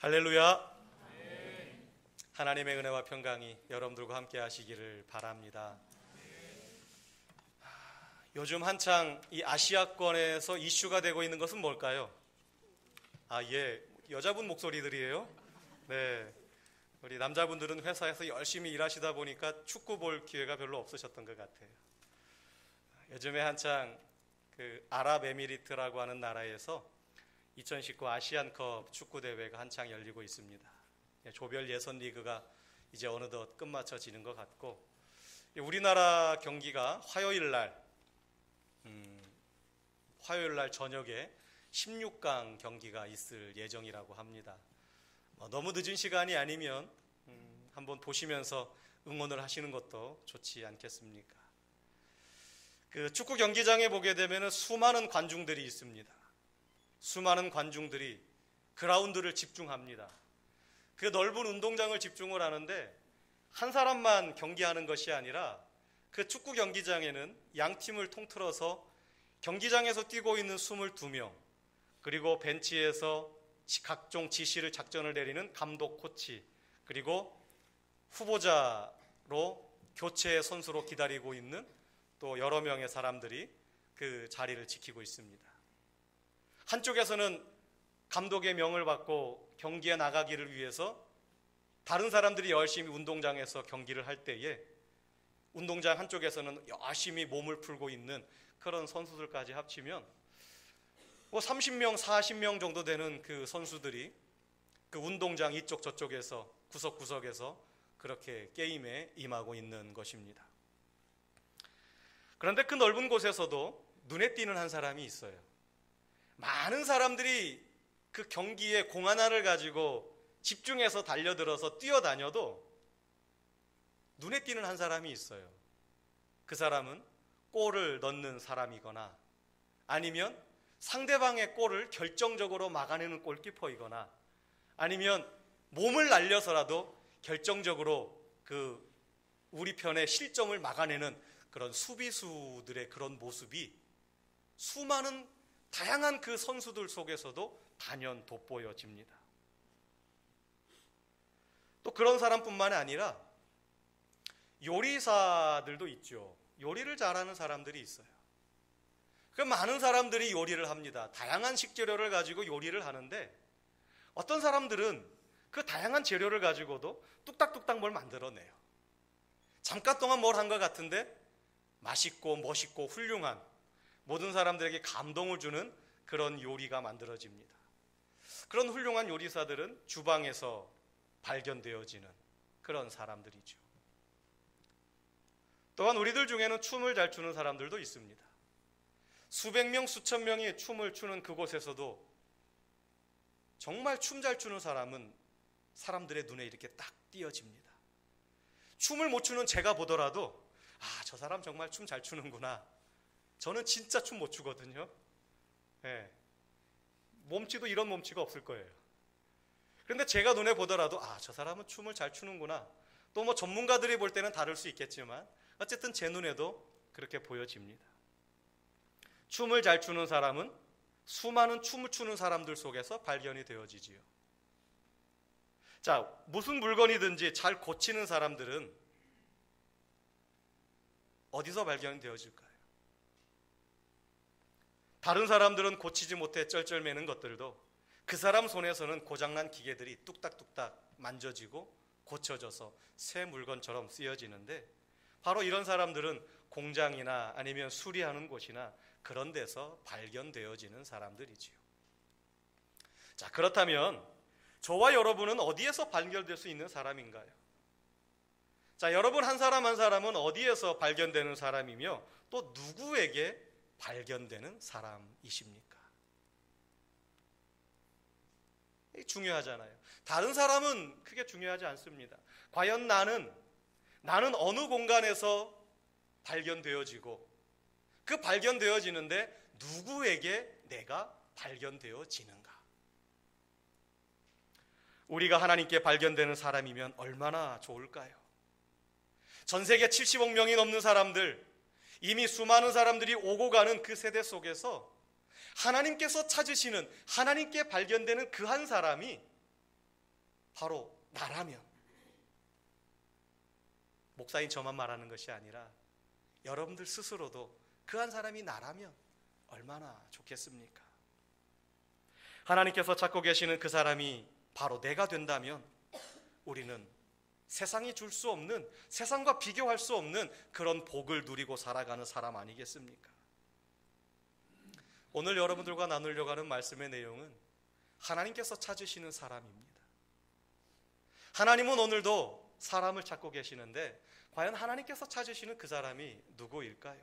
할렐루야. 하나님의 은혜와 평강이 여러분들과 함께 하시기를 바랍니다. 요즘 한창 이 아시아권에서 이슈가 되고 있는 것은 뭘까요? 여자분 목소리들이에요. 네, 우리 남자분들은 회사에서 열심히 일하시다 보니까 축구 볼 기회가 별로 없으셨던 것 같아요. 요즘에 한창 그 아랍에미리트라고 하는 나라에서 2019 아시안컵 축구 대회가 한창 열리고 있습니다. 조별 예선 리그가 이제 어느덧 끝마쳐지는 것 같고, 우리나라 경기가 화요일 날 저녁에 16강 경기가 있을 예정이라고 합니다. 너무 늦은 시간이 아니면 한번 보시면서 응원을 하시는 것도 좋지 않겠습니까? 그 축구 경기장에 보게 되면 수많은 관중들이 있습니다. 수많은 관중들이 그라운드를 집중합니다. 그 넓은 운동장을 집중을 하는데 한 사람만 경기하는 것이 아니라 그 축구 경기장에는 양 팀을 통틀어서 경기장에서 뛰고 있는 22명, 그리고 벤치에서 각종 지시를 작전을 내리는 감독, 코치, 그리고 후보자로 교체 선수로 기다리고 있는 또 여러 명의 사람들이 그 자리를 지키고 있습니다. 한쪽에서는 감독의 명을 받고 경기에 나가기를 위해서 다른 사람들이 열심히 운동장에서 경기를 할 때에 운동장 한쪽에서는 열심히 몸을 풀고 있는 그런 선수들까지 합치면 30명, 40명 정도 되는 그 선수들이 그 운동장 이쪽 저쪽에서 구석구석에서 그렇게 게임에 임하고 있는 것입니다. 그런데 그 넓은 곳에서도 눈에 띄는 한 사람이 있어요. 많은 사람들이 그 경기에 공 하나를 가지고 집중해서 달려들어서 뛰어다녀도 눈에 띄는 한 사람이 있어요. 그 사람은 골을 넣는 사람이거나 아니면 상대방의 골을 결정적으로 막아내는 골키퍼이거나 아니면 몸을 날려서라도 결정적으로 그 우리 편의 실점을 막아내는 그런 수비수들의 그런 모습이 수많은 다양한 그 선수들 속에서도 단연 돋보여집니다. 또 그런 사람뿐만 아니라 요리사들도 있죠. 요리를 잘하는 사람들이 있어요. 그 많은 사람들이 요리를 합니다. 다양한 식재료를 가지고 요리를 하는데 어떤 사람들은 그 다양한 재료를 가지고도 뚝딱뚝딱 뭘 만들어내요. 잠깐 동안 뭘 한 것 같은데 맛있고 멋있고 훌륭한 모든 사람들에게 감동을 주는 그런 요리가 만들어집니다. 그런 훌륭한 요리사들은 주방에서 발견되어지는 그런 사람들이죠. 또한 우리들 중에는 춤을 잘 추는 사람들도 있습니다. 수백 명, 수천 명이 춤을 추는 그곳에서도 정말 춤 잘 추는 사람은 사람들의 눈에 이렇게 딱 띄어집니다. 춤을 못 추는 제가 보더라도 저 사람 정말 춤 잘 추는구나. 저는 진짜 춤 못 추거든요. 네. 몸치도 이런 몸치가 없을 거예요. 그런데 제가 눈에 보더라도 저 사람은 춤을 잘 추는구나. 또 뭐 전문가들이 볼 때는 다를 수 있겠지만 어쨌든 제 눈에도 그렇게 보여집니다. 춤을 잘 추는 사람은 수많은 춤을 추는 사람들 속에서 발견이 되어지지요. 자, 무슨 물건이든지 잘 고치는 사람들은 어디서 발견이 되어질까요? 다른 사람들은 고치지 못해 쩔쩔매는 것들도 그 사람 손에서는 고장난 기계들이 뚝딱뚝딱 만져지고 고쳐져서 새 물건처럼 쓰여지는데 바로 이런 사람들은 공장이나 아니면 수리하는 곳이나 그런 데서 발견되어지는 사람들이지요. 자, 그렇다면 저와 여러분은 어디에서 발견될 수 있는 사람인가요? 자, 여러분 한 사람 한 사람은 어디에서 발견되는 사람이며 또 누구에게 발견되는 사람이십니까? 중요하잖아요. 다른 사람은 크게 중요하지 않습니다. 과연 나는 어느 공간에서 발견되어지고 그 발견되어지는데 누구에게 내가 발견되어지는가? 우리가 하나님께 발견되는 사람이면 얼마나 좋을까요? 전 세계 70억 명이 넘는 사람들, 이미 수많은 사람들이 오고 가는 그 세대 속에서 하나님께서 찾으시는, 하나님께 발견되는 그 한 사람이 바로 나라면, 목사인 저만 말하는 것이 아니라 여러분들 스스로도 그 한 사람이 나라면 얼마나 좋겠습니까? 하나님께서 찾고 계시는 그 사람이 바로 내가 된다면 우리는 세상이 줄 수 없는, 세상과 비교할 수 없는 그런 복을 누리고 살아가는 사람 아니겠습니까? 오늘 여러분들과 나누려고 하는 말씀의 내용은 하나님께서 찾으시는 사람입니다. 하나님은 오늘도 사람을 찾고 계시는데 과연 하나님께서 찾으시는 그 사람이 누구일까요?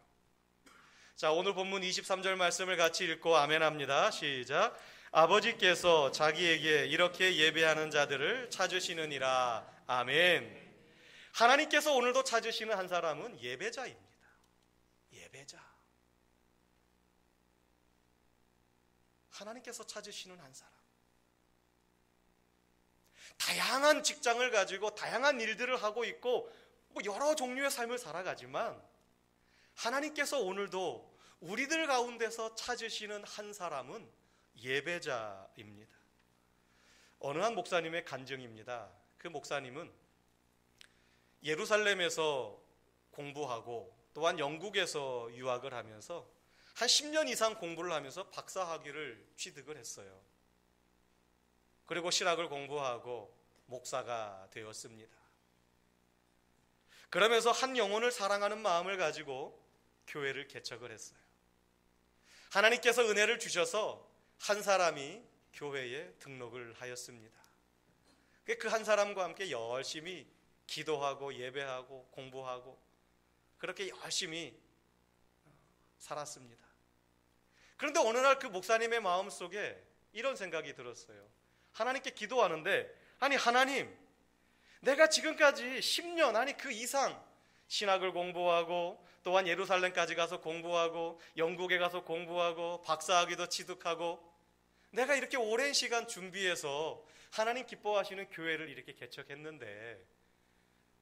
자, 오늘 본문 23절 말씀을 같이 읽고 아멘합니다. 시작. 아버지께서 자기에게 이렇게 예배하는 자들을 찾으시느니라. 아멘. 하나님께서 오늘도 찾으시는 한 사람은 예배자입니다. 예배자. 하나님께서 찾으시는 한 사람. 다양한 직장을 가지고 다양한 일들을 하고 있고 여러 종류의 삶을 살아가지만 하나님께서 오늘도 우리들 가운데서 찾으시는 한 사람은 예배자입니다. 어느 한 목사님의 간증입니다. 그 목사님은 예루살렘에서 공부하고 또한 영국에서 유학을 하면서 한 10년 이상 공부를 하면서 박사학위를 취득을 했어요. 그리고 신학을 공부하고 목사가 되었습니다. 그러면서 한 영혼을 사랑하는 마음을 가지고 교회를 개척을 했어요. 하나님께서 은혜를 주셔서 한 사람이 교회에 등록을 하였습니다. 그 한 사람과 함께 열심히 기도하고 예배하고 공부하고 그렇게 열심히 살았습니다. 그런데 어느 날 그 목사님의 마음속에 이런 생각이 들었어요. 하나님께 기도하는데, 아니 하나님, 내가 지금까지 10년 아니 그 이상 신학을 공부하고 또한 예루살렘까지 가서 공부하고 영국에 가서 공부하고 박사학위도 취득하고 내가 이렇게 오랜 시간 준비해서 하나님 기뻐하시는 교회를 이렇게 개척했는데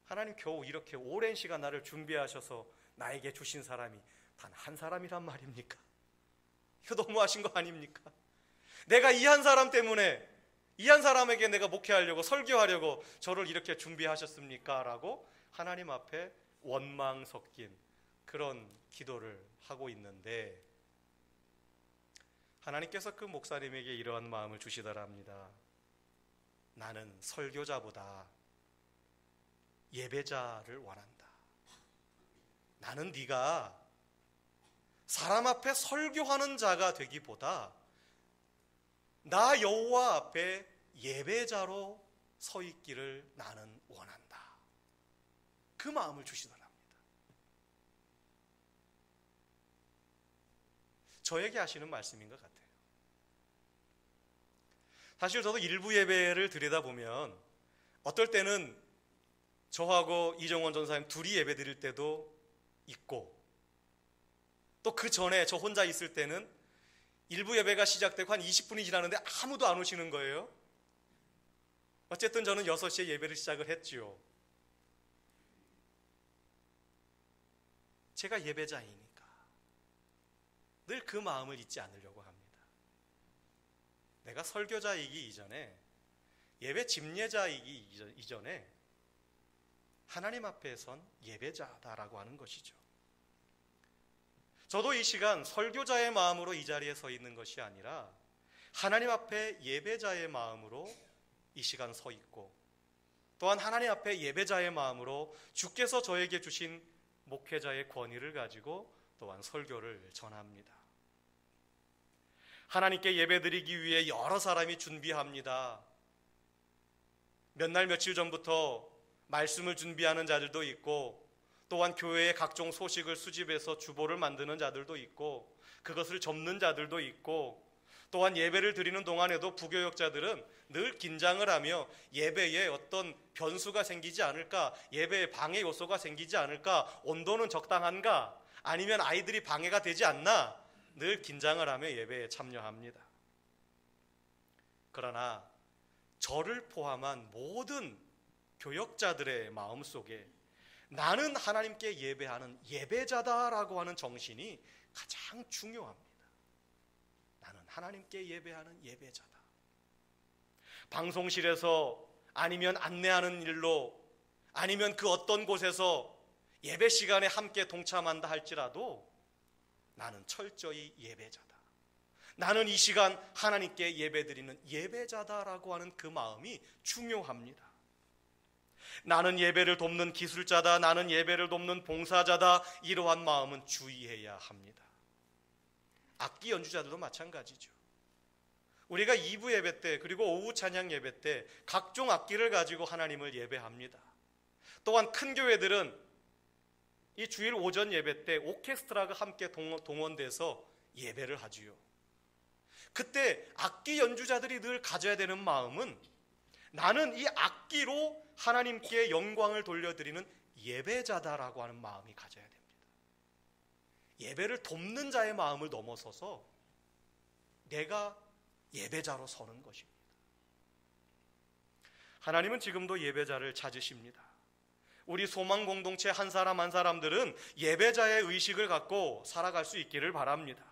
하나님 겨우 이렇게 오랜 시간 나를 준비하셔서 나에게 주신 사람이 단 한 사람이란 말입니까? 이거 너무하신 거 아닙니까? 내가 이 한 사람 때문에 이 한 사람에게 내가 목회하려고 설교하려고 저를 이렇게 준비하셨습니까? 라고 하나님 앞에 원망 섞인 그런 기도를 하고 있는데 하나님께서 그 목사님에게 이러한 마음을 주시더랍니다. 나는 설교자보다 예배자를 원한다. 나는 네가 사람 앞에 설교하는 자가 되기보다 나 여호와 앞에 예배자로 서 있기를 나는 원한다. 그 마음을 주시더랍니다. 저에게 하시는 말씀인 것 같아요. 사실 저도 일부 예배를 드리다 보면 어떨 때는 저하고 이정원 전사님 둘이 예배 드릴 때도 있고 또 그 전에 저 혼자 있을 때는 일부 예배가 시작되고 한 20분이 지나는데 아무도 안 오시는 거예요. 어쨌든 저는 6시에 예배를 시작을 했지요. 제가 예배자이니까 늘 그 마음을 잊지 않으려고 합니다. 내가 설교자이기 이전에 예배 집례자이기 이전에 하나님 앞에 선 예배자다라고 하는 것이죠. 저도 이 시간 설교자의 마음으로 이 자리에 서 있는 것이 아니라 하나님 앞에 예배자의 마음으로 이 시간 서 있고 또한 하나님 앞에 예배자의 마음으로 주께서 저에게 주신 목회자의 권위를 가지고 또한 설교를 전합니다. 하나님께 예배드리기 위해 여러 사람이 준비합니다. 몇 날 며칠 전부터 말씀을 준비하는 자들도 있고 또한 교회의 각종 소식을 수집해서 주보를 만드는 자들도 있고 그것을 접는 자들도 있고 또한 예배를 드리는 동안에도 부교역자들은 늘 긴장을 하며 예배에 어떤 변수가 생기지 않을까, 예배에 방해 요소가 생기지 않을까, 온도는 적당한가, 아니면 아이들이 방해가 되지 않나 늘 긴장을 하며 예배에 참여합니다. 그러나 저를 포함한 모든 교역자들의 마음속에 나는 하나님께 예배하는 예배자다라고 하는 정신이 가장 중요합니다. 나는 하나님께 예배하는 예배자다. 방송실에서 아니면 안내하는 일로, 아니면 그 어떤 곳에서 예배 시간에 함께 동참한다 할지라도 나는 철저히 예배자다. 나는 이 시간 하나님께 예배드리는 예배자다라고 하는 그 마음이 중요합니다. 나는 예배를 돕는 기술자다, 나는 예배를 돕는 봉사자다, 이러한 마음은 주의해야 합니다. 악기 연주자들도 마찬가지죠. 우리가 2부 예배 때 그리고 오후 찬양 예배 때 각종 악기를 가지고 하나님을 예배합니다. 또한 큰 교회들은 이 주일 오전 예배 때 오케스트라가 함께 동원돼서 예배를 하지요. 그때 악기 연주자들이 늘 가져야 되는 마음은 나는 이 악기로 하나님께 영광을 돌려드리는 예배자다라고 하는 마음이 가져야 됩니다. 예배를 돕는 자의 마음을 넘어서서 내가 예배자로 서는 것입니다. 하나님은 지금도 예배자를 찾으십니다. 우리 소망 공동체 한 사람 한 사람들은 예배자의 의식을 갖고 살아갈 수 있기를 바랍니다.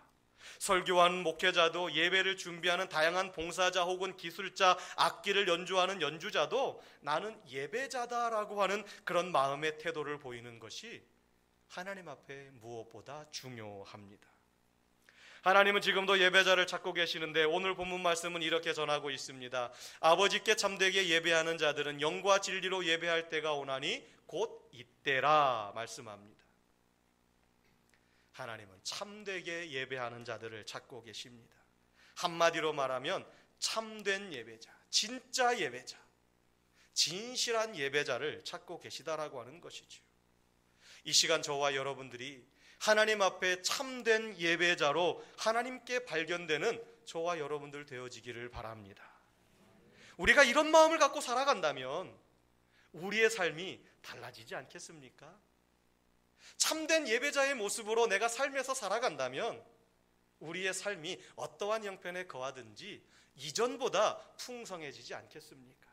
설교하는 목회자도, 예배를 준비하는 다양한 봉사자 혹은 기술자, 악기를 연주하는 연주자도 나는 예배자다라고 하는 그런 마음의 태도를 보이는 것이 하나님 앞에 무엇보다 중요합니다. 하나님은 지금도 예배자를 찾고 계시는데 오늘 본문 말씀은 이렇게 전하고 있습니다. 아버지께 참되게 예배하는 자들은 영과 진리로 예배할 때가 오나니 곧 이때라 말씀합니다. 하나님은 참되게 예배하는 자들을 찾고 계십니다. 한마디로 말하면 참된 예배자, 진짜 예배자, 진실한 예배자를 찾고 계시다라고 하는 것이죠. 이 시간 저와 여러분들이 하나님 앞에 참된 예배자로 하나님께 발견되는 저와 여러분들 되어지기를 바랍니다. 우리가 이런 마음을 갖고 살아간다면 우리의 삶이 달라지지 않겠습니까? 참된 예배자의 모습으로 내가 삶에서 살아간다면 우리의 삶이 어떠한 형편에 거하든지 이전보다 풍성해지지 않겠습니까?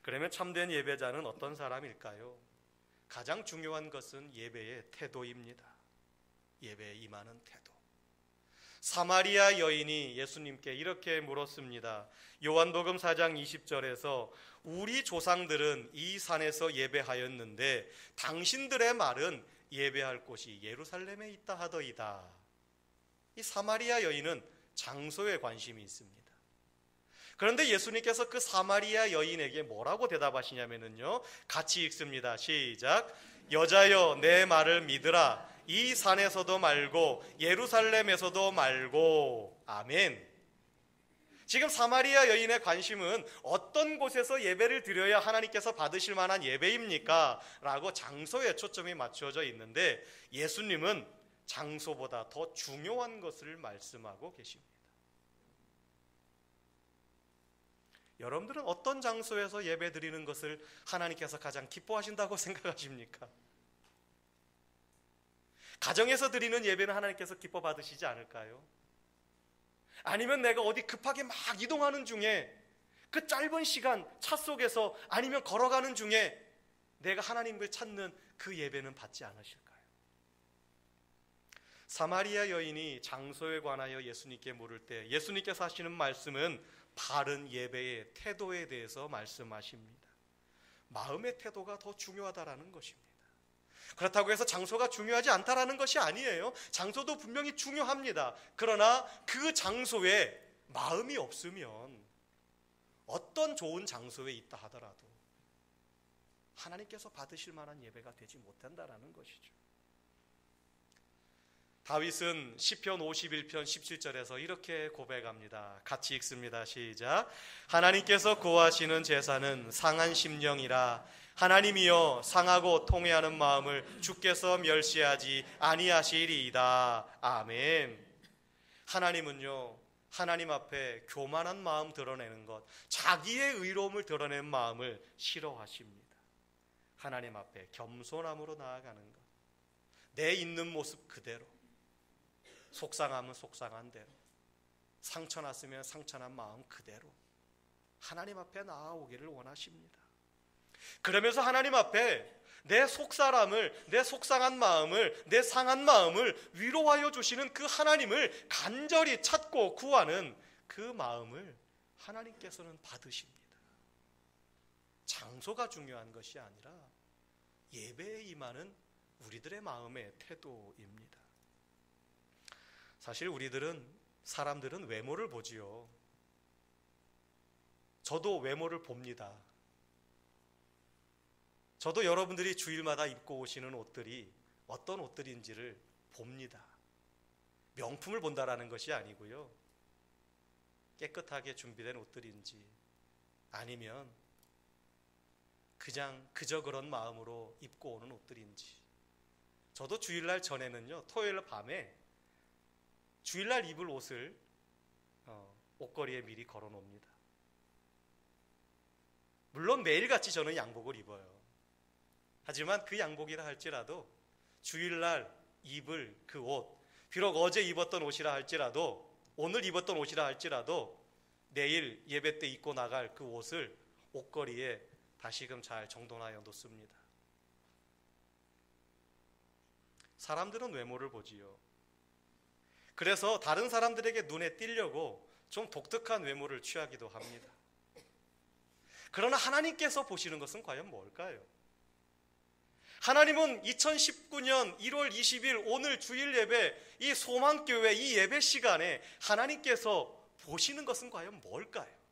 그러면 참된 예배자는 어떤 사람일까요? 가장 중요한 것은 예배의 태도입니다. 예배에 임하는 태도. 사마리아 여인이 예수님께 이렇게 물었습니다. 요한복음 4장 20절에서 우리 조상들은 이 산에서 예배하였는데 당신들의 말은 예배할 곳이 예루살렘에 있다 하더이다. 이 사마리아 여인은 장소에 관심이 있습니다. 그런데 예수님께서 그 사마리아 여인에게 뭐라고 대답하시냐면요, 같이 읽습니다. 시작. 여자여 내 말을 믿으라. 이 산에서도 말고 예루살렘에서도 말고. 아멘. 지금 사마리아 여인의 관심은 어떤 곳에서 예배를 드려야 하나님께서 받으실 만한 예배입니까? 라고 장소에 초점이 맞춰져 있는데 예수님은 장소보다 더 중요한 것을 말씀하고 계십니다. 여러분들은 어떤 장소에서 예배 드리는 것을 하나님께서 가장 기뻐하신다고 생각하십니까? 가정에서 드리는 예배는 하나님께서 기뻐 받으시지 않을까요? 아니면 내가 어디 급하게 막 이동하는 중에 그 짧은 시간 차 속에서 아니면 걸어가는 중에 내가 하나님을 찾는 그 예배는 받지 않으실까요? 사마리아 여인이 장소에 관하여 예수님께 물을 때 예수님께서 하시는 말씀은 바른 예배의 태도에 대해서 말씀하십니다. 마음의 태도가 더 중요하다라는 것입니다. 그렇다고 해서 장소가 중요하지 않다라는 것이 아니에요. 장소도 분명히 중요합니다. 그러나 그 장소에 마음이 없으면 어떤 좋은 장소에 있다 하더라도 하나님께서 받으실 만한 예배가 되지 못한다라는 것이죠. 다윗은 시편 51편 17절에서 이렇게 고백합니다. 같이 읽습니다. 시작. 하나님께서 구하시는 제사는 상한 심령이라. 하나님이여 상하고 통회하는 마음을 주께서 멸시하지 아니하시리이다. 아멘. 하나님은요, 하나님 앞에 교만한 마음 드러내는 것, 자기의 의로움을 드러내는 마음을 싫어하십니다. 하나님 앞에 겸손함으로 나아가는 것, 내 있는 모습 그대로, 속상하면 속상한 대로, 상처났으면 상처난 마음 그대로 하나님 앞에 나아오기를 원하십니다. 그러면서 하나님 앞에 내 속사람을, 내 속상한 마음을, 내 상한 마음을 위로하여 주시는 그 하나님을 간절히 찾고 구하는 그 마음을 하나님께서는 받으십니다. 장소가 중요한 것이 아니라 예배에 임하는 우리들의 마음의 태도입니다. 사실 사람들은 외모를 보지요. 저도 외모를 봅니다. 저도 여러분들이 주일마다 입고 오시는 옷들이 어떤 옷들인지를 봅니다. 명품을 본다라는 것이 아니고요. 깨끗하게 준비된 옷들인지 아니면 그저 그런 마음으로 입고 오는 옷들인지. 저도 주일날 전에는요, 토요일 밤에 주일날 입을 옷을 옷걸이에 미리 걸어 놓습니다. 물론 매일같이 저는 양복을 입어요. 하지만 그 양복이라 할지라도 주일날 입을 그 옷, 비록 어제 입었던 옷이라 할지라도, 오늘 입었던 옷이라 할지라도 내일 예배 때 입고 나갈 그 옷을 옷걸이에 다시금 잘 정돈하여 놓습니다. 사람들은 외모를 보지요. 그래서 다른 사람들에게 눈에 띄려고 좀 독특한 외모를 취하기도 합니다. 그러나 하나님께서 보시는 것은 과연 뭘까요? 하나님은 2019년 1월 20일 오늘 주일 예배, 이 소망교회 이 예배 시간에 하나님께서 보시는 것은 과연 뭘까요?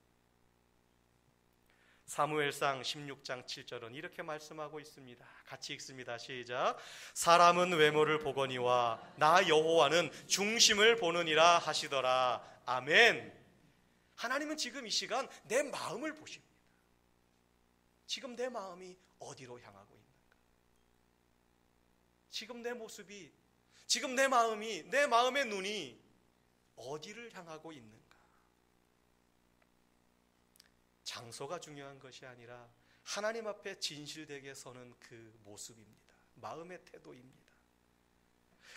사무엘상 16장 7절은 이렇게 말씀하고 있습니다. 같이 읽습니다. 시작. 사람은 외모를 보거니와 나 여호와는 중심을 보느니라 하시더라. 아멘. 하나님은 지금 이 시간 내 마음을 보십니다. 지금 내 마음이 어디로 향하고 있는가? 지금 내 모습이, 지금 내 마음이, 내 마음의 눈이 어디를 향하고 있는가? 장소가 중요한 것이 아니라 하나님 앞에 진실되게 서는 그 모습입니다. 마음의 태도입니다.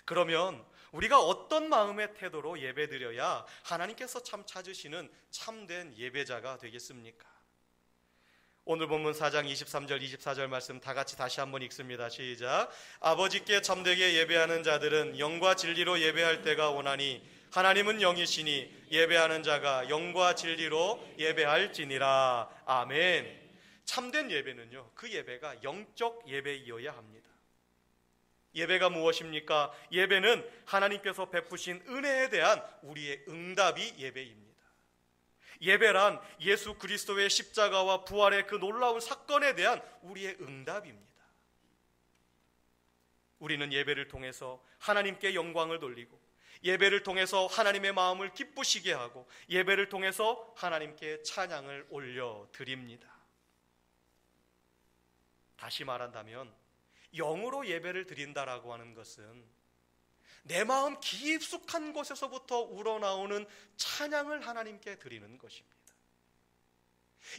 그러면 우리가 어떤 마음의 태도로 예배드려야 하나님께서 참 찾으시는 참된 예배자가 되겠습니까? 오늘 본문 4장 23절 24절 말씀 다 같이 다시 한번 읽습니다. 시작. 아버지께 참되게 예배하는 자들은 영과 진리로 예배할 때가 오나니 하나님은 영이시니 예배하는 자가 영과 진리로 예배할지니라. 아멘. 참된 예배는요, 그 예배가 영적 예배이어야 합니다. 예배가 무엇입니까? 예배는 하나님께서 베푸신 은혜에 대한 우리의 응답이 예배입니다. 예배란 예수 그리스도의 십자가와 부활의 그 놀라운 사건에 대한 우리의 응답입니다. 우리는 예배를 통해서 하나님께 영광을 돌리고, 예배를 통해서 하나님의 마음을 기쁘시게 하고, 예배를 통해서 하나님께 찬양을 올려드립니다. 다시 말한다면 영으로 예배를 드린다라고 하는 것은 내 마음 깊숙한 곳에서부터 우러나오는 찬양을 하나님께 드리는 것입니다.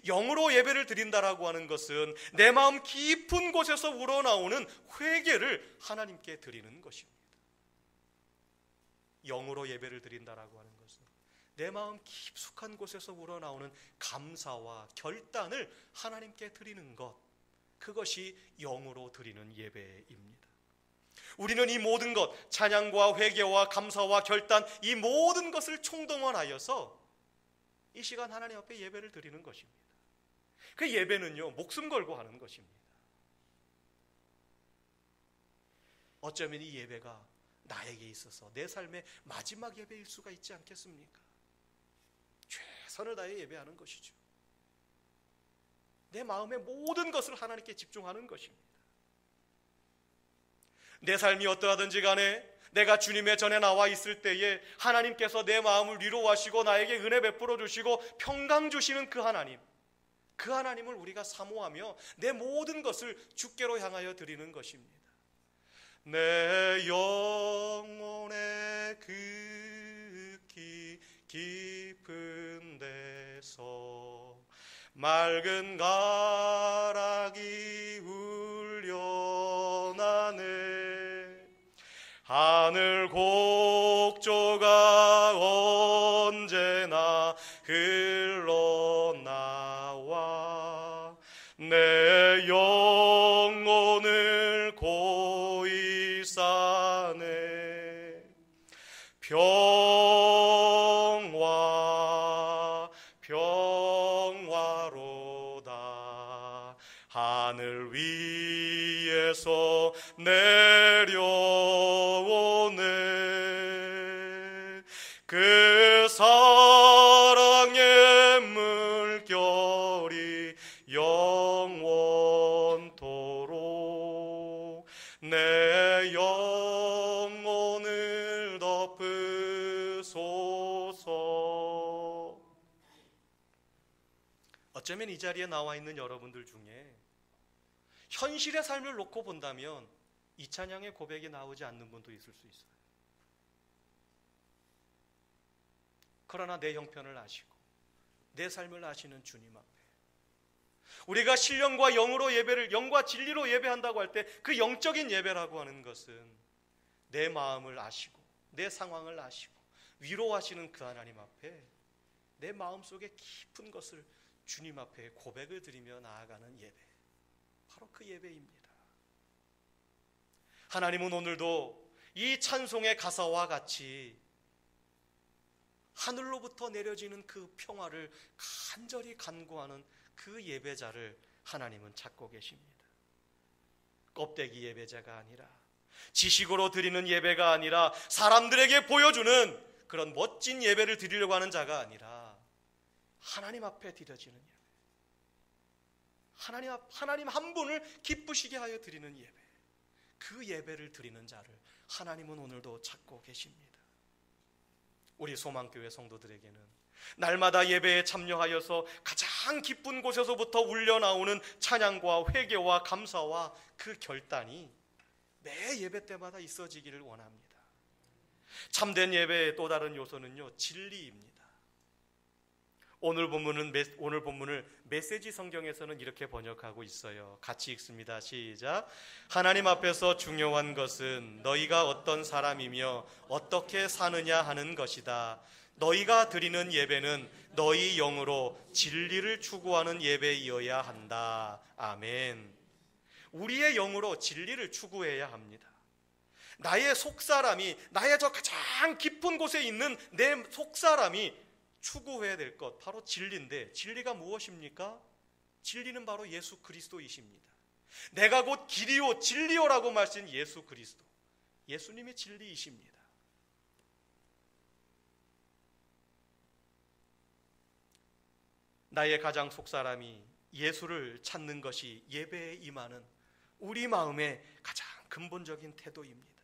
영으로 예배를 드린다라고 하는 것은 내 마음 깊은 곳에서 우러나오는 회개를 하나님께 드리는 것입니다. 영으로 예배를 드린다라고 하는 것은 내 마음 깊숙한 곳에서 우러나오는 감사와 결단을 하나님께 드리는 것, 그것이 영으로 드리는 예배입니다. 우리는 이 모든 것, 찬양과 회개와 감사와 결단, 이 모든 것을 총동원하여서 이 시간 하나님 앞에 예배를 드리는 것입니다. 그 예배는요, 목숨 걸고 하는 것입니다. 어쩌면 이 예배가 나에게 있어서 내 삶의 마지막 예배일 수가 있지 않겠습니까? 최선을 다해 예배하는 것이죠. 내 마음의 모든 것을 하나님께 집중하는 것입니다. 내 삶이 어떠하든지 간에 내가 주님의 전에 나와 있을 때에 하나님께서 내 마음을 위로하시고 나에게 은혜 베풀어 주시고 평강 주시는 그 하나님을 우리가 사모하며 내 모든 것을 주께로 향하여 드리는 것입니다. 내 영혼의 극히 깊은 데서 맑은 가락이 울려나네. 하늘 곡조가 언제나 흘러나와 내 영혼을 고이 싸네. 평화로다 하늘 위에서 내려오네. 그 사랑의 물결이 영원토록 내 영혼을 덮으소서. 어쩌면 이 자리에 나와 있는 여러분들 중에 현실의 삶을 놓고 본다면 이 찬양의 고백이 나오지 않는 분도 있을 수 있어요. 그러나 내 형편을 아시고 내 삶을 아시는 주님 앞에 우리가 신령과 영으로 예배를, 영과 진리로 예배한다고 할 때 그 영적인 예배라고 하는 것은 내 마음을 아시고 내 상황을 아시고 위로하시는 그 하나님 앞에 내 마음속에 깊은 것을 주님 앞에 고백을 드리며 나아가는 예배, 바로 그 예배입니다. 하나님은 오늘도 이 찬송의 가사와 같이 하늘로부터 내려지는 그 평화를 간절히 간구하는 그 예배자를 하나님은 찾고 계십니다. 껍데기 예배자가 아니라, 지식으로 드리는 예배가 아니라, 사람들에게 보여주는 그런 멋진 예배를 드리려고 하는 자가 아니라 하나님 앞에 드려지는 예배, 하나님 한 분을 기쁘시게 하여 드리는 예배, 그 예배를 드리는 자를 하나님은 오늘도 찾고 계십니다. 우리 소망교회 성도들에게는 날마다 예배에 참여하여서 가장 기쁜 곳에서부터 울려나오는 찬양과 회개와 감사와 그 결단이 매 예배 때마다 있어지기를 원합니다. 참된 예배의 또 다른 요소는요, 진리입니다. 오늘 본문을 메시지 성경에서는 이렇게 번역하고 있어요. 같이 읽습니다. 시작. 하나님 앞에서 중요한 것은 너희가 어떤 사람이며 어떻게 사느냐 하는 것이다. 너희가 드리는 예배는 너희 영으로 진리를 추구하는 예배이어야 한다. 아멘. 우리의 영으로 진리를 추구해야 합니다. 나의 속사람이, 나의 저 가장 깊은 곳에 있는 내 속사람이 추구해야 될 것, 바로 진리인데, 진리가 무엇입니까? 진리는 바로 예수 그리스도이십니다. 내가 곧 길이요 진리요라고 말씀하신 예수 그리스도, 예수님이 진리이십니다. 나의 가장 속사람이 예수를 찾는 것이 예배에 임하는 우리 마음의 가장 근본적인 태도입니다.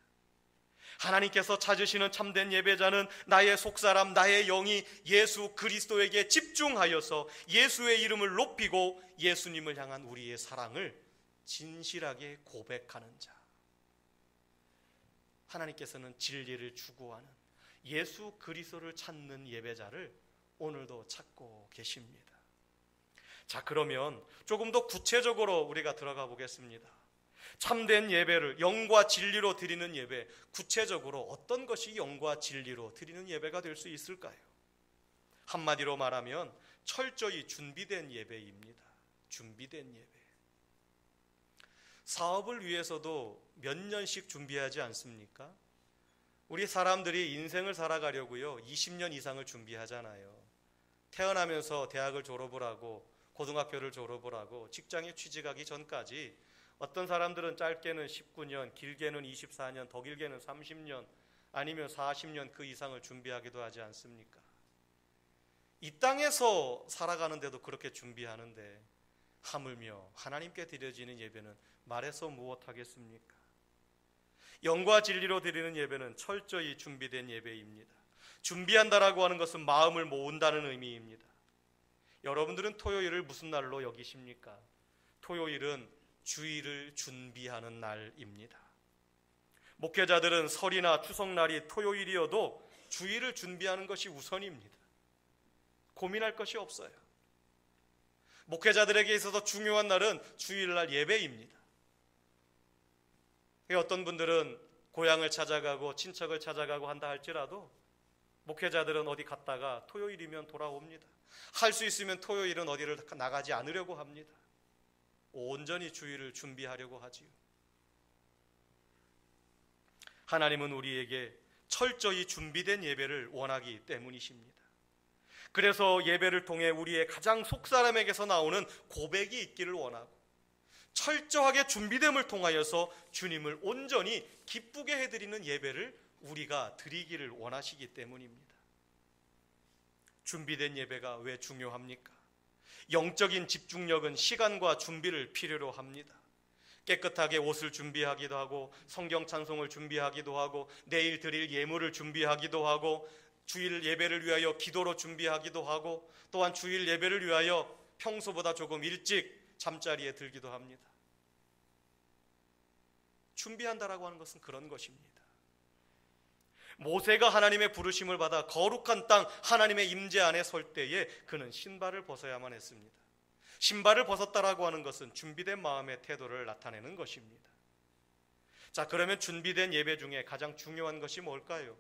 하나님께서 찾으시는 참된 예배자는 나의 속사람, 나의 영이 예수 그리스도에게 집중하여서 예수의 이름을 높이고 예수님을 향한 우리의 사랑을 진실하게 고백하는 자. 하나님께서는 진리를 추구하는 예수 그리스도를 찾는 예배자를 오늘도 찾고 계십니다. 자, 그러면 조금 더 구체적으로 우리가 들어가 보겠습니다. 참된 예배를 영과 진리로 드리는 예배, 구체적으로 어떤 것이 영과 진리로 드리는 예배가 될 수 있을까요? 한마디로 말하면 철저히 준비된 예배입니다. 준비된 예배. 사업을 위해서도 몇 년씩 준비하지 않습니까? 우리 사람들이 인생을 살아가려고요 20년 이상을 준비하잖아요. 태어나면서 대학을 졸업을 하고 고등학교를 졸업을 하고 직장에 취직하기 전까지 어떤 사람들은 짧게는 19년, 길게는 24년, 더 길게는 30년, 아니면 40년 그 이상을 준비하기도 하지 않습니까? 이 땅에서 살아가는데도 그렇게 준비하는데 하물며 하나님께 드려지는 예배는 말해서 무엇하겠습니까? 영과 진리로 드리는 예배는 철저히 준비된 예배입니다. 준비한다라고 하는 것은 마음을 모은다는 의미입니다. 여러분들은 토요일을 무슨 날로 여기십니까? 토요일은 주일을 준비하는 날입니다. 목회자들은 설이나 추석날이 토요일이어도 주일을 준비하는 것이 우선입니다. 고민할 것이 없어요. 목회자들에게 있어서 중요한 날은 주일날 예배입니다. 어떤 분들은 고향을 찾아가고 친척을 찾아가고 한다 할지라도 목회자들은 어디 갔다가 토요일이면 돌아옵니다. 할 수 있으면 토요일은 어디를 나가지 않으려고 합니다. 온전히 주일을 준비하려고 하지요. 하나님은 우리에게 철저히 준비된 예배를 원하기 때문이십니다. 그래서 예배를 통해 우리의 가장 속사람에게서 나오는 고백이 있기를 원하고, 철저하게 준비됨을 통하여서 주님을 온전히 기쁘게 해드리는 예배를 우리가 드리기를 원하시기 때문입니다. 준비된 예배가 왜 중요합니까? 영적인 집중력은 시간과 준비를 필요로 합니다. 깨끗하게 옷을 준비하기도 하고, 성경 찬송을 준비하기도 하고, 내일 드릴 예물을 준비하기도 하고, 주일 예배를 위하여 기도로 준비하기도 하고, 또한 주일 예배를 위하여 평소보다 조금 일찍 잠자리에 들기도 합니다. 준비한다라고 하는 것은 그런 것입니다. 모세가 하나님의 부르심을 받아 거룩한 땅 하나님의 임재 안에 설 때에 그는 신발을 벗어야만 했습니다. 신발을 벗었다라고 하는 것은 준비된 마음의 태도를 나타내는 것입니다. 자, 그러면 준비된 예배 중에 가장 중요한 것이 뭘까요?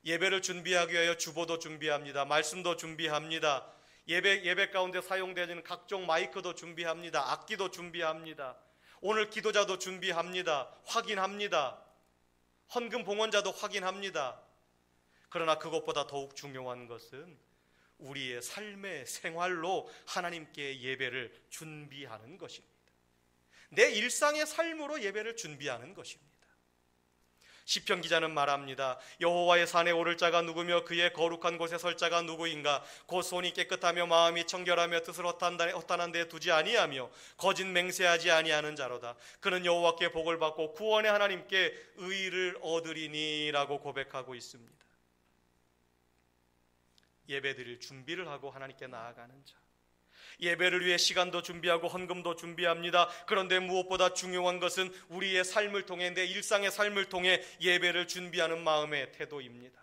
예배를 준비하기 위하여 주보도 준비합니다. 말씀도 준비합니다. 예배 가운데 사용되는 각종 마이크도 준비합니다. 악기도 준비합니다. 오늘 기도자도 준비합니다. 확인합니다. 헌금 봉헌자도 확인합니다. 그러나 그것보다 더욱 중요한 것은 우리의 삶의 생활로 하나님께 예배를 준비하는 것입니다. 내 일상의 삶으로 예배를 준비하는 것입니다. 시편 기자는 말합니다. 여호와의 산에 오를 자가 누구며 그의 거룩한 곳에 설 자가 누구인가? 곧 손이 깨끗하며 마음이 청결하며 뜻을 허탄한 데에 두지 아니하며 거짓 맹세하지 아니하는 자로다. 그는 여호와께 복을 받고 구원의 하나님께 의를 얻으리니라고 고백하고 있습니다. 예배드릴 준비를 하고 하나님께 나아가는 자, 예배를 위해 시간도 준비하고 헌금도 준비합니다. 그런데 무엇보다 중요한 것은 우리의 삶을 통해, 내 일상의 삶을 통해 예배를 준비하는 마음의 태도입니다.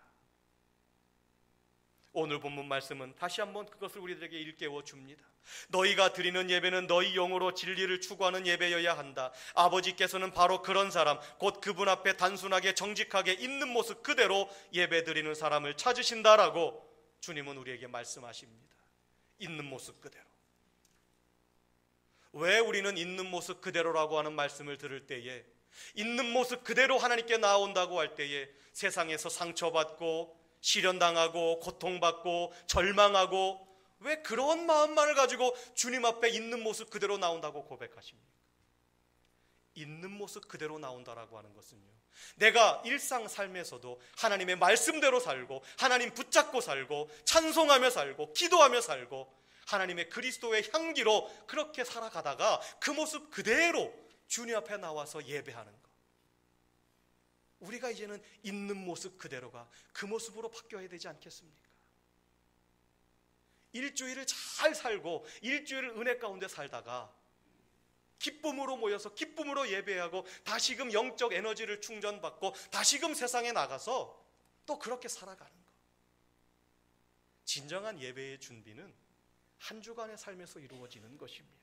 오늘 본문 말씀은 다시 한번 그것을 우리들에게 일깨워 줍니다. 너희가 드리는 예배는 너희 영으로 진리를 추구하는 예배여야 한다. 아버지께서는 바로 그런 사람, 곧 그분 앞에 단순하게 정직하게 있는 모습 그대로 예배 드리는 사람을 찾으신다라고 주님은 우리에게 말씀하십니다. 있는 모습 그대로. 왜 우리는 있는 모습 그대로라고 하는 말씀을 들을 때에, 있는 모습 그대로 하나님께 나온다고 할 때에 세상에서 상처받고 시련당하고 고통받고 절망하고, 왜 그런 마음만을 가지고 주님 앞에 있는 모습 그대로 나온다고 고백하십니까? 있는 모습 그대로 나온다라고 하는 것은요, 내가 일상 삶에서도 하나님의 말씀대로 살고, 하나님 붙잡고 살고, 찬송하며 살고, 기도하며 살고, 하나님의 그리스도의 향기로 그렇게 살아가다가 그 모습 그대로 주님 앞에 나와서 예배하는 것. 우리가 이제는 있는 모습 그대로가 그 모습으로 바뀌어야 되지 않겠습니까? 일주일을 잘 살고 일주일을 은혜 가운데 살다가 기쁨으로 모여서 기쁨으로 예배하고 다시금 영적 에너지를 충전받고 다시금 세상에 나가서 또 그렇게 살아가는 것. 진정한 예배의 준비는 한 주간의 삶에서 이루어지는 것입니다.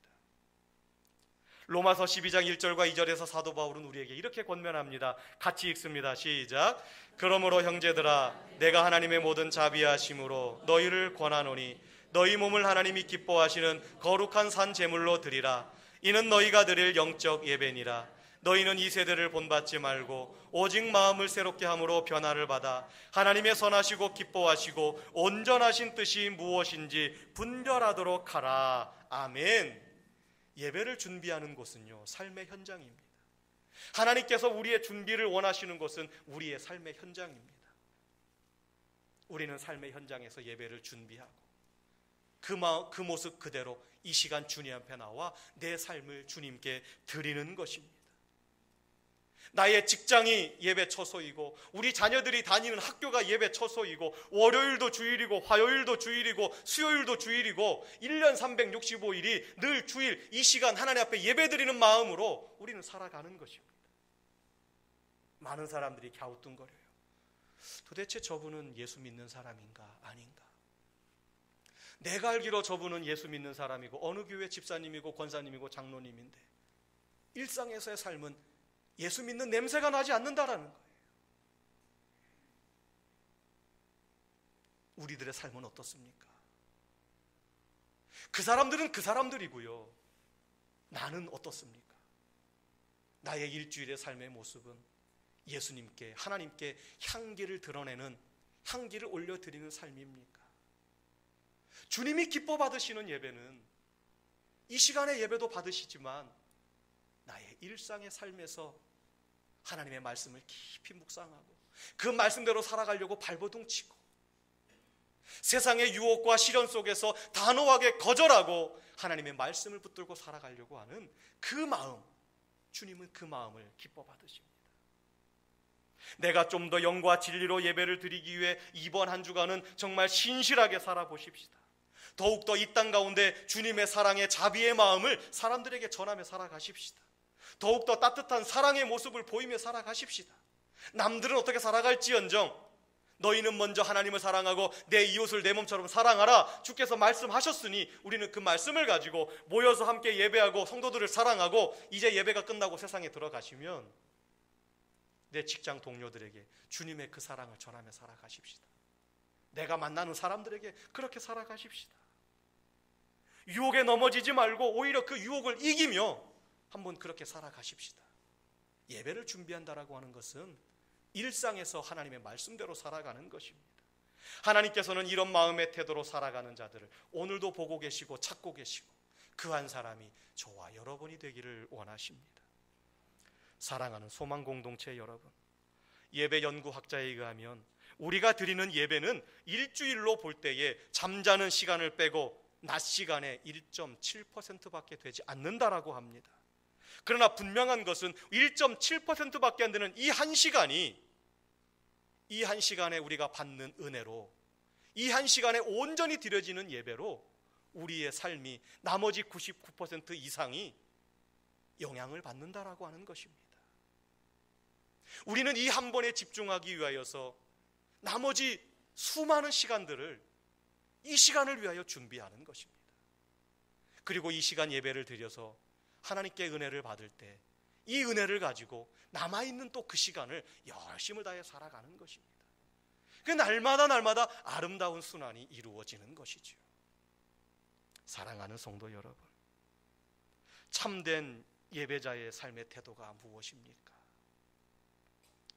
로마서 12장 1절과 2절에서 사도 바울은 우리에게 이렇게 권면합니다. 같이 읽습니다. 시작. 그러므로 형제들아, 내가 하나님의 모든 자비하심으로 너희를 권하노니 너희 몸을 하나님이 기뻐하시는 거룩한 산 제물로 드리라. 이는 너희가 드릴 영적 예배니라. 너희는 이 세대를 본받지 말고 오직 마음을 새롭게 함으로 변화를 받아 하나님의 선하시고 기뻐하시고 온전하신 뜻이 무엇인지 분별하도록 하라. 아멘. 예배를 준비하는 곳은요, 삶의 현장입니다. 하나님께서 우리의 준비를 원하시는 곳은 우리의 삶의 현장입니다. 우리는 삶의 현장에서 예배를 준비하고 그 모습 그대로 이 시간 주님 앞에 나와 내 삶을 주님께 드리는 것입니다. 나의 직장이 예배 처소이고 우리 자녀들이 다니는 학교가 예배 처소이고 월요일도 주일이고 화요일도 주일이고 수요일도 주일이고 1년 365일이 늘 주일, 이 시간 하나님 앞에 예배드리는 마음으로 우리는 살아가는 것입니다. 많은 사람들이 갸우뚱거려요. 도대체 저분은 예수 믿는 사람인가 아닌가? 내가 알기로 저분은 예수 믿는 사람이고 어느 교회 집사님이고 권사님이고 장로님인데 일상에서의 삶은 예수 믿는 냄새가 나지 않는다라는 거예요. 우리들의 삶은 어떻습니까? 그 사람들은 그 사람들이고요. 나는 어떻습니까? 나의 일주일의 삶의 모습은 예수님께, 하나님께 향기를 드러내는, 향기를 올려드리는 삶입니까? 주님이 기뻐 받으시는 예배는 이 시간의 예배도 받으시지만 나의 일상의 삶에서 하나님의 말씀을 깊이 묵상하고 그 말씀대로 살아가려고 발버둥치고 세상의 유혹과 시련 속에서 단호하게 거절하고 하나님의 말씀을 붙들고 살아가려고 하는 그 마음, 주님은 그 마음을 기뻐 받으십니다. 내가 좀 더 영과 진리로 예배를 드리기 위해 이번 한 주간은 정말 신실하게 살아보십시다. 더욱더 이 땅 가운데 주님의 사랑의 자비의 마음을 사람들에게 전하며 살아가십시다. 더욱더 따뜻한 사랑의 모습을 보이며 살아가십시다. 남들은 어떻게 살아갈지언정 너희는 먼저 하나님을 사랑하고 내 이웃을 내 몸처럼 사랑하라, 주께서 말씀하셨으니 우리는 그 말씀을 가지고 모여서 함께 예배하고 성도들을 사랑하고 이제 예배가 끝나고 세상에 들어가시면 내 직장 동료들에게 주님의 그 사랑을 전하며 살아가십시다. 내가 만나는 사람들에게 그렇게 살아가십시다. 유혹에 넘어지지 말고 오히려 그 유혹을 이기며 한번 그렇게 살아가십시다. 예배를 준비한다라고 하는 것은 일상에서 하나님의 말씀대로 살아가는 것입니다. 하나님께서는 이런 마음의 태도로 살아가는 자들을 오늘도 보고 계시고 찾고 계시고 그 한 사람이 저와 여러분이 되기를 원하십니다. 사랑하는 소망 공동체 여러분, 예배 연구학자에 의하면 우리가 드리는 예배는 일주일로 볼 때에 잠자는 시간을 빼고 낮 시간의 1.7%밖에 되지 않는다라고 합니다. 그러나 분명한 것은 1.7%밖에 안 되는 이 한 시간에 우리가 받는 은혜로, 이 한 시간에 온전히 드려지는 예배로 우리의 삶이 나머지 99% 이상이 영향을 받는다라고 하는 것입니다. 우리는 이 한 번에 집중하기 위하여서 나머지 수많은 시간들을 이 시간을 위하여 준비하는 것입니다. 그리고 이 시간 예배를 드려서 하나님께 은혜를 받을 때 이 은혜를 가지고 남아있는 또 그 시간을 열심을 다해 살아가는 것입니다. 그 날마다 아름다운 순환이 이루어지는 것이죠. 사랑하는 성도 여러분, 참된 예배자의 삶의 태도가 무엇입니까?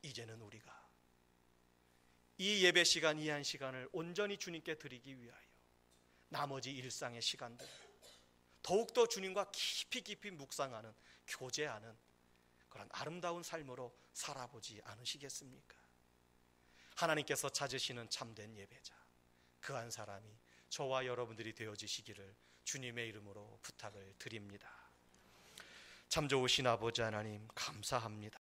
이제는 우리가 이 예배 시간, 이 한 시간을 온전히 주님께 드리기 위하여 나머지 일상의 시간들 더욱더 주님과 깊이 묵상하는, 교제하는 그런 아름다운 삶으로 살아보지 않으시겠습니까? 하나님께서 찾으시는 참된 예배자, 그 한 사람이 저와 여러분들이 되어지시기를 주님의 이름으로 부탁을 드립니다. 참 좋으신 아버지 하나님, 감사합니다.